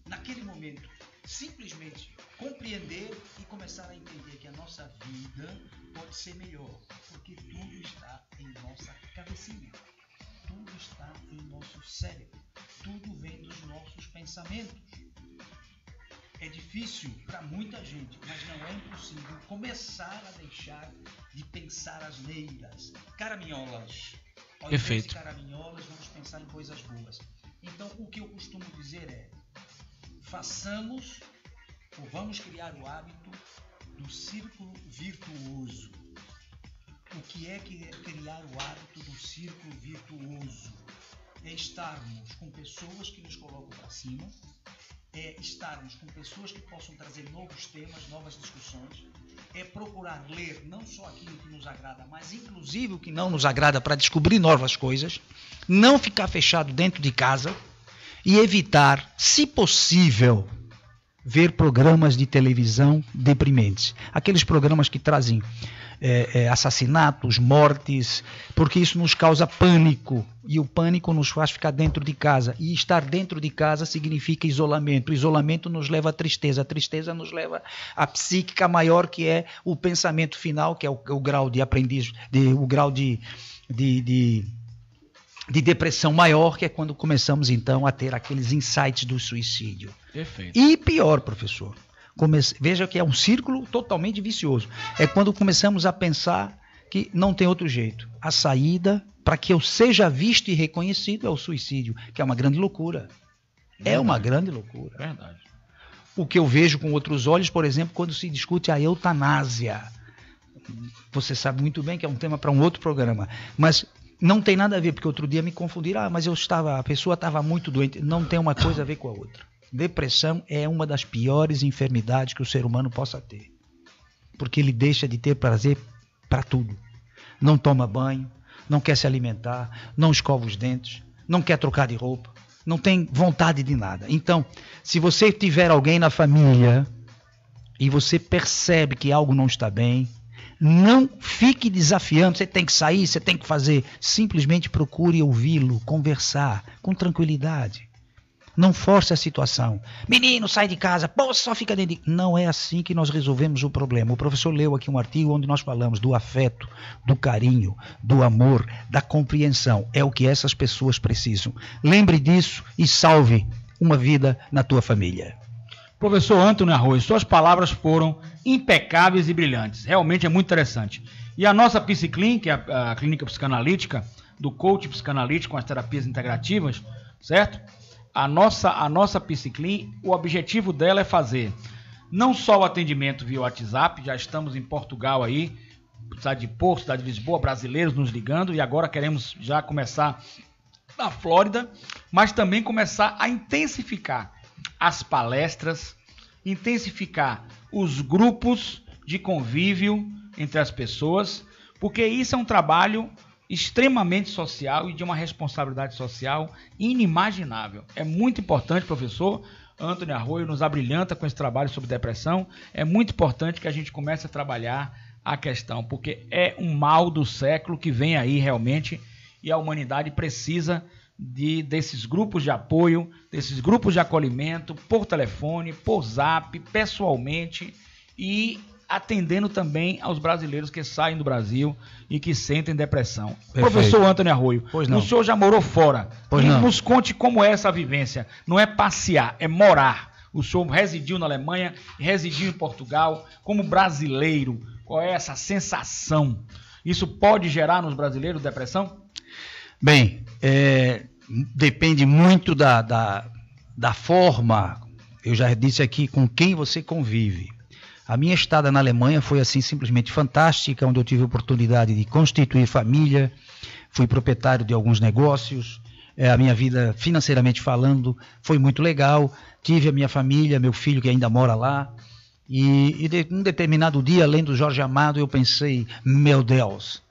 naquele momento, simplesmente compreender e começar a entender que a nossa vida pode ser melhor, porque tudo está em nossa cabecinha, tudo está em nosso cérebro, tudo vem dos nossos pensamentos. É difícil para muita gente, mas não é impossível começar a deixar de pensar asneiras, caraminholas. Ao invés de caraminholas, vamos pensar em coisas boas. Então, o que eu costumo dizer é: façamos ou vamos criar o hábito do círculo virtuoso. O que é criar o hábito do círculo virtuoso? É estarmos com pessoas que nos colocam para cima, é estarmos com pessoas que possam trazer novos temas, novas discussões, é procurar ler não só aquilo que nos agrada, mas inclusive o que não nos agrada para descobrir novas coisas, não ficar fechado dentro de casa e evitar, se possível, ver programas de televisão deprimentes. Aqueles programas que trazem assassinatos, mortes, porque isso nos causa pânico. E o pânico nos faz ficar dentro de casa. E estar dentro de casa significa isolamento. O isolamento nos leva à tristeza. A tristeza nos leva à psíquica maior, que é o pensamento final, que é o grau de aprendiz, o grau de depressão maior, que é quando começamos então a ter aqueles insights do suicídio. Perfeito. E pior, professor, veja que é um círculo totalmente vicioso. É quando começamos a pensar que não tem outro jeito. A saída para que eu seja visto e reconhecido é o suicídio, que é uma grande loucura. Verdade. É uma grande loucura. Verdade. O que eu vejo com outros olhos, por exemplo, quando se discute a eutanásia. Você sabe muito bem que é um tema para um outro programa, mas não tem nada a ver, porque outro dia me confundiram, mas a pessoa estava muito doente. Não tem uma coisa a ver com a outra. Depressão é uma das piores enfermidades que o ser humano possa ter, porque ele deixa de ter prazer para tudo. Não toma banho, não quer se alimentar, não escova os dentes, não quer trocar de roupa, não tem vontade de nada. Então, se você tiver alguém na família e você percebe que algo não está bem, não fique desafiando, você tem que sair, você tem que fazer. Simplesmente procure ouvi-lo, conversar com tranquilidade. Não force a situação. Menino, sai de casa, pô, só fica dentro de... Não é assim que nós resolvemos o problema. O professor leu aqui um artigo onde nós falamos do afeto, do carinho, do amor, da compreensão. É o que essas pessoas precisam. Lembre disso e salve uma vida na tua família. Professor Antônio Arroio, suas palavras foram impecáveis e brilhantes. Realmente é muito interessante. E a nossa Psiclin, que é a clínica psicanalítica, do coach psicanalítico com as terapias integrativas, certo? A nossa Psiclin, o objetivo dela é fazer não só o atendimento via WhatsApp, já estamos em Portugal aí, cidade de Porto, cidade de Lisboa, brasileiros nos ligando, e agora queremos já começar na Flórida, mas também começar a intensificar as palestras, intensificar os grupos de convívio entre as pessoas, porque isso é um trabalho extremamente social e de uma responsabilidade social inimaginável. É muito importante, professor Antônio Arroio nos abrilhanta com esse trabalho sobre depressão. É muito importante que a gente comece a trabalhar a questão, porque é um mal do século que vem aí realmente, e a humanidade precisa desses grupos de apoio, desses grupos de acolhimento, por telefone, por zap, pessoalmente, e atendendo também aos brasileiros que saem do Brasil e que sentem depressão. Perfeito. Professor Antônio Arroio, o senhor já morou fora. Nos conte como é essa vivência. Não é passear, é morar. O senhor residiu na Alemanha, residiu em Portugal, como brasileiro. Qual é essa sensação? Isso pode gerar nos brasileiros depressão? Bem, depende muito da forma, eu já disse aqui, com quem você convive. A minha estada na Alemanha foi assim simplesmente fantástica, onde eu tive a oportunidade de constituir família, fui proprietário de alguns negócios, a minha vida financeiramente falando foi muito legal, tive a minha família, meu filho que ainda mora lá, e um determinado dia, além do Jorge Amado, eu pensei, meu Deus,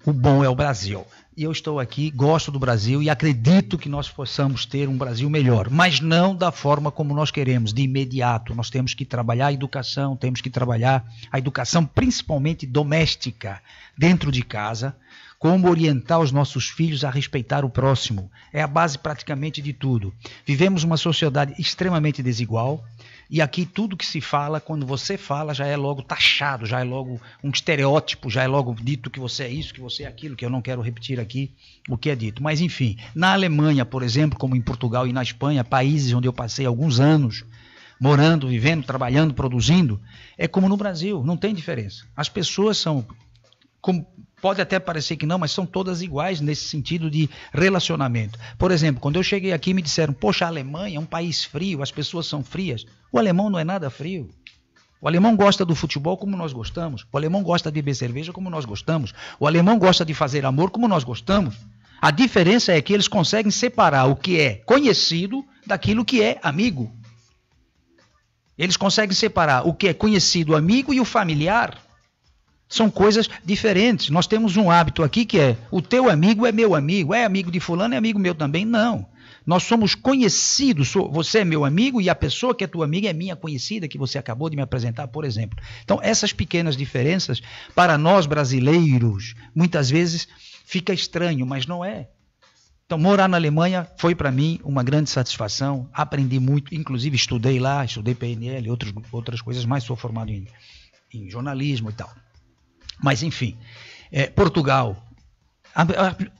o bom é o Brasil. E eu estou aqui, gosto do Brasil e acredito que nós possamos ter um Brasil melhor, mas não da forma como nós queremos, de imediato. Nós temos que trabalhar a educação, temos que trabalhar a educação principalmente doméstica, dentro de casa, como orientar os nossos filhos a respeitar o próximo. É a base praticamente de tudo. Vivemos uma sociedade extremamente desigual, e aqui tudo que se fala, quando você fala, já é logo taxado, já é logo um estereótipo, já é logo dito que você é isso, que você é aquilo, que eu não quero repetir aqui o que é dito. Mas enfim, na Alemanha, por exemplo, como em Portugal e na Espanha, países onde eu passei alguns anos morando, vivendo, trabalhando, produzindo, é como no Brasil, não tem diferença. As pessoas são, pode até parecer que não, mas são todas iguais nesse sentido de relacionamento. Por exemplo, quando eu cheguei aqui me disseram, poxa, a Alemanha é um país frio, as pessoas são frias. O alemão não é nada frio. O alemão gosta do futebol como nós gostamos. O alemão gosta de beber cerveja como nós gostamos. O alemão gosta de fazer amor como nós gostamos. A diferença é que eles conseguem separar o que é conhecido daquilo que é amigo. Eles conseguem separar o que é conhecido, amigo, e o familiar. São coisas diferentes. Nós temos um hábito aqui que é, o teu amigo é meu amigo, é amigo de fulano, é amigo meu também. Não. Nós somos conhecidos, você é meu amigo e a pessoa que é tua amiga é minha conhecida, que você acabou de me apresentar, por exemplo. Então, essas pequenas diferenças, para nós brasileiros, muitas vezes fica estranho, mas não é. Então, morar na Alemanha foi para mim uma grande satisfação, aprendi muito, inclusive estudei lá, estudei PNL, outras coisas mais, sou formado em jornalismo e tal. Mas, enfim, Portugal,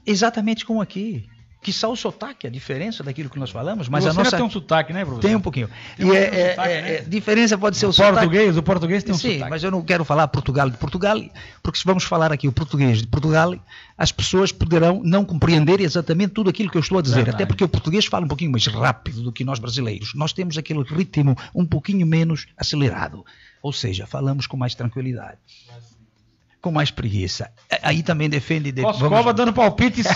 exatamente como aqui. Que só o sotaque, a diferença daquilo que nós falamos, mas a nossa... tem um sotaque, né, professor? Tem um pouquinho. Né? Diferença pode ser o sotaque. O português tem um sotaque. Sim, mas eu não quero falar Portugal, porque se vamos falar aqui o português de Portugal, as pessoas poderão não compreender exatamente tudo aquilo que eu estou a dizer, verdade. Até porque o português fala um pouquinho mais rápido do que nós brasileiros. Nós temos aquele ritmo um pouquinho menos acelerado, ou seja, falamos com mais tranquilidade. Com mais preguiça. Aí também defende... Coscova dando palpites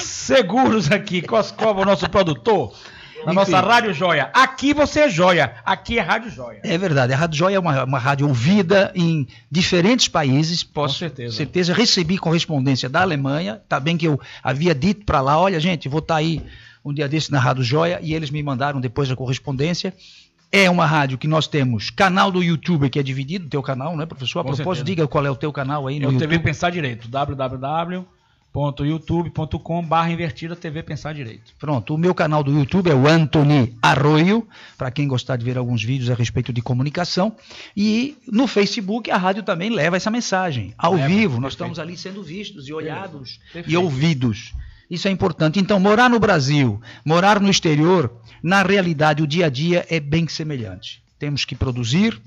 seguros aqui. Coscova, o nosso produtor, na nossa Rádio Joia. Aqui você é joia, aqui é Rádio Joia. É verdade, a Rádio Joia é uma rádio ouvida em diferentes países. Com certeza. Recebi correspondência da Alemanha, tá bem que eu havia dito para lá, olha gente, vou estar aí um dia desse na Rádio Joia, e eles me mandaram depois a correspondência. É uma rádio que nós temos canal do YouTube, que é dividido, teu canal, né, professor? A propósito, diga qual é o teu canal aí no YouTube. Eu devia pensar direito, www.youtube.com youtube.com/Invertida TV Pensar Direito. Pronto, o meu canal do YouTube é o Anthony Arroio, para quem gostar de ver alguns vídeos a respeito de comunicação. E no Facebook a rádio também leva essa mensagem, ao vivo. Nós estamos ali sendo vistos e olhados e ouvidos. Isso é importante. Então, morar no Brasil, morar no exterior, na realidade o dia a dia é bem semelhante. Temos que produzir.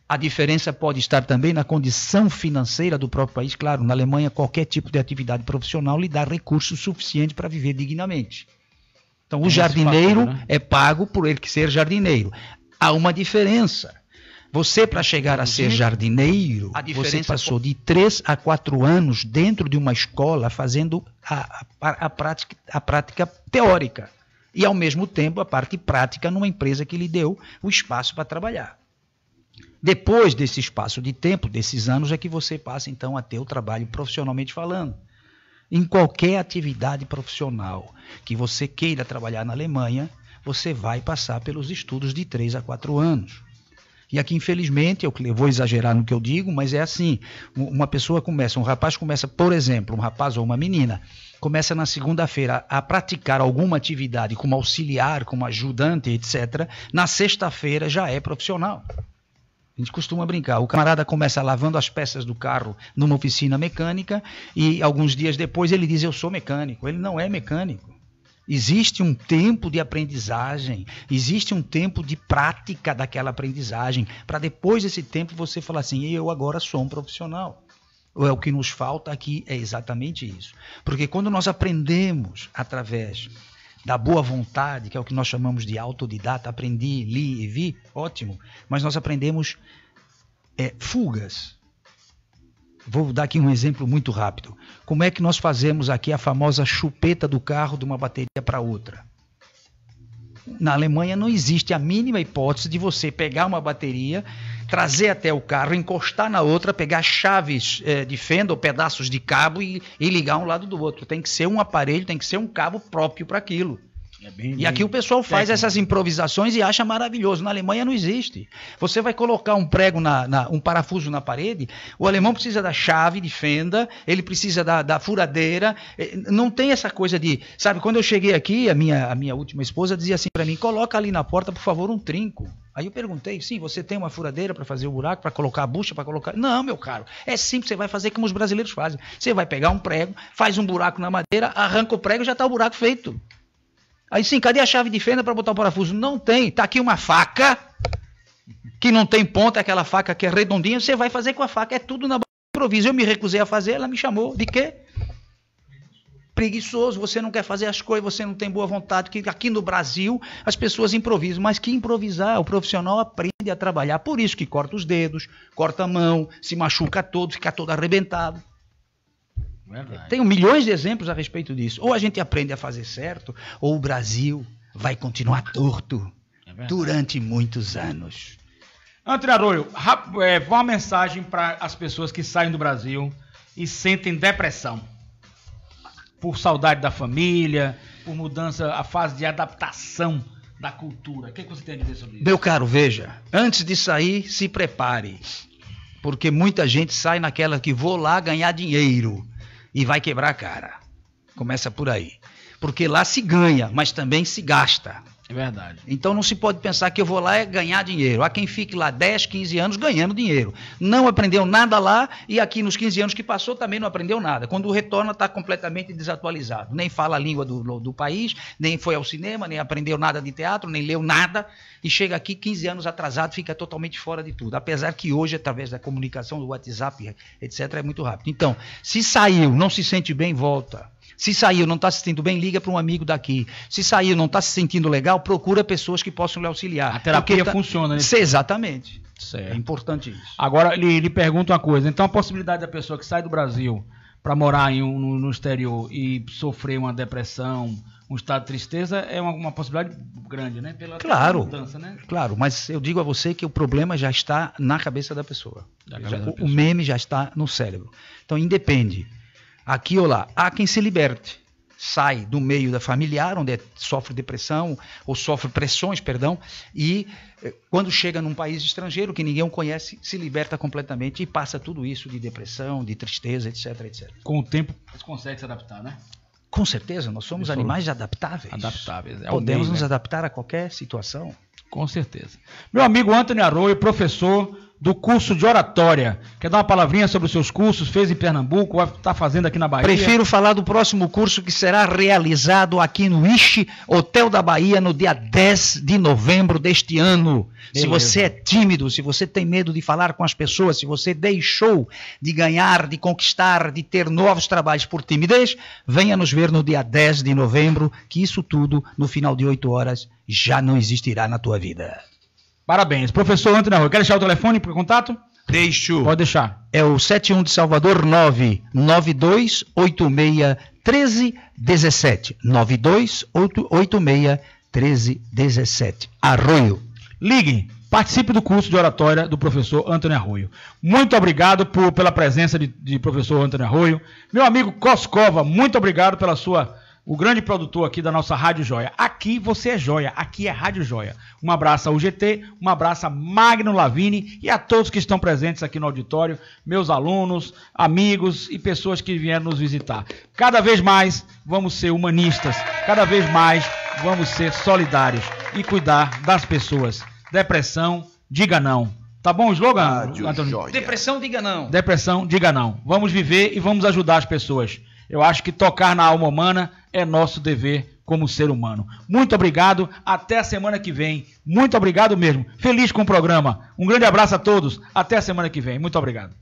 A diferença pode estar também na condição financeira do próprio país. Claro, na Alemanha, qualquer tipo de atividade profissional lhe dá recursos suficientes para viver dignamente. Então, o jardineiro é pago por ele que ser jardineiro. Há uma diferença. Você, para chegar a ser jardineiro, você passou de 3 a 4 anos dentro de uma escola fazendo a prática teórica. E, ao mesmo tempo, a parte prática numa empresa que lhe deu o espaço para trabalhar. Depois desse espaço de tempo, desses anos, é que você passa, então, a ter o trabalho profissionalmente falando. Em qualquer atividade profissional que você queira trabalhar na Alemanha, você vai passar pelos estudos de 3 a 4 anos. E aqui, infelizmente, eu vou exagerar no que eu digo, mas é assim, um rapaz começa, por exemplo, um rapaz ou uma menina, começa na segunda-feira a praticar alguma atividade como auxiliar, como ajudante, etc. Na sexta-feira já é profissional. A gente costuma brincar, o camarada começa lavando as peças do carro numa oficina mecânica e alguns dias depois ele diz, eu sou mecânico. Ele não é mecânico. Existe um tempo de aprendizagem, existe um tempo de prática daquela aprendizagem, para depois desse tempo você falar assim, eu agora sou um profissional. O que nos falta aqui é exatamente isso. Porque quando nós aprendemos através da boa vontade, que é o que nós chamamos de autodidata, aprendi, li e vi, ótimo, mas nós aprendemos fugas. Vou dar aqui um exemplo muito rápido. Como é que nós fazemos aqui a famosa chupeta do carro de uma bateria para outra? Na Alemanha não existe a mínima hipótese de você pegar uma bateria, trazer até o carro, encostar na outra, pegar chaves de fenda ou pedaços de cabo e ligar um lado do outro. Tem que ser um aparelho, tem que ser um cabo próprio para aquilo. E aqui o pessoal faz essas improvisações e acha maravilhoso. Na Alemanha não existe. Você vai colocar um prego, um parafuso na parede, o alemão precisa da chave de fenda, ele precisa da furadeira. Não tem essa coisa de... Sabe, quando eu cheguei aqui, a minha última esposa dizia assim para mim, coloca ali na porta, por favor, um trinco. Aí eu perguntei, sim, você tem uma furadeira para fazer o buraco, para colocar a bucha, para colocar... Não, meu caro, é simples, você vai fazer como os brasileiros fazem. Você vai pegar um prego, faz um buraco na madeira, arranca o prego e já está o buraco feito. Aí sim, cadê a chave de fenda para botar o parafuso? Não tem. Está aqui uma faca que não tem ponta, aquela faca que é redondinha. Você vai fazer com a faca. É tudo na improviso. Eu me recusei a fazer, ela me chamou. De quê? Preguiçoso. Você não quer fazer as coisas, você não tem boa vontade. Que aqui no Brasil as pessoas improvisam. Mas que improvisar? O profissional aprende a trabalhar. Por isso que corta os dedos, corta a mão, se machuca todo, fica todo arrebentado. Verdade. Tenho milhões de exemplos a respeito disso. Ou a gente aprende a fazer certo, ou o Brasil vai continuar torto durante muitos anos. Antônio Arroio, uma mensagem para as pessoas que saem do Brasil e sentem depressão. Por saudade da família, por mudança, a fase de adaptação da cultura. O que você tem a dizer sobre isso? Meu caro, veja, antes de sair, se prepare. Porque muita gente sai naquela que vou lá ganhar dinheiro. E vai quebrar a cara. Começa por aí. Porque lá se ganha, mas também se gasta. É verdade. Então não se pode pensar que eu vou lá ganhar dinheiro. Há quem fique lá 10, 15 anos ganhando dinheiro. Não aprendeu nada lá e aqui nos 15 anos que passou também não aprendeu nada. Quando retorna está completamente desatualizado. Nem fala a língua do país, nem foi ao cinema, nem aprendeu nada de teatro, nem leu nada. E chega aqui 15 anos atrasado, fica totalmente fora de tudo. Apesar que hoje, através da comunicação, do WhatsApp, etc., é muito rápido. Então, se saiu, não se sente bem, volta. Se saiu, não está se sentindo bem, liga para um amigo daqui. Se saiu, não está se sentindo legal, procura pessoas que possam lhe auxiliar. A terapia funciona, né? Exatamente. Certo. É importante isso. Agora, lhe pergunto uma coisa. Então, a possibilidade da pessoa que sai do Brasil para morar no exterior e sofrer uma depressão, um estado de tristeza, é uma possibilidade grande, né? Pela mudança, né? Claro, mas eu digo a você que o problema já está na cabeça da pessoa. O meme já está no cérebro. Então, independe. Aqui ou lá, há quem se liberte. sai do meio da familiar, onde sofre depressão, ou sofre pressões, perdão, e quando chega num país estrangeiro que ninguém o conhece, se liberta completamente e passa tudo isso de depressão, de tristeza, etc, etc. Com o tempo, você consegue se adaptar, né? Com certeza, nós somos animais adaptáveis. Adaptáveis. Podemos nos adaptar a qualquer situação. Com certeza. Meu amigo Antony Arroio, professor do curso de oratória. Quer dar uma palavrinha sobre os seus cursos? Fez em Pernambuco, vai estar fazendo aqui na Bahia? Prefiro falar do próximo curso que será realizado aqui no Ishi Hotel da Bahia no dia 10 de novembro deste ano. Beleza. Se você é tímido, se você tem medo de falar com as pessoas, se você deixou de ganhar, de conquistar, de ter novos trabalhos por timidez, venha nos ver no dia 10 de novembro, que isso tudo, no final de 8 horas, já não existirá na tua vida. Parabéns. Professor Antony Arroio, quer deixar o telefone para contato? Deixo. Pode deixar. É o 71 de Salvador, 992861317. 928861317. Arroio. Ligue, participe do curso de oratória do professor Antony Arroio. Muito obrigado pela presença de professor Antony Arroio. Meu amigo Coscova, muito obrigado pela sua... O grande produtor aqui da nossa Rádio Joia. Aqui você é joia, aqui é Rádio Joia. Um abraço ao GT, um abraço a Magno Lavini e a todos que estão presentes aqui no auditório, meus alunos, amigos e pessoas que vieram nos visitar. Cada vez mais vamos ser humanistas, cada vez mais vamos ser solidários e cuidar das pessoas. Depressão, diga não. Tá bom o slogan, Antônio? Depressão, diga não. Depressão, diga não. Vamos viver e vamos ajudar as pessoas. Eu acho que tocar na alma humana é nosso dever como ser humano. Muito obrigado, até a semana que vem. Muito obrigado mesmo. Feliz com o programa. Um grande abraço a todos. Até a semana que vem. Muito obrigado.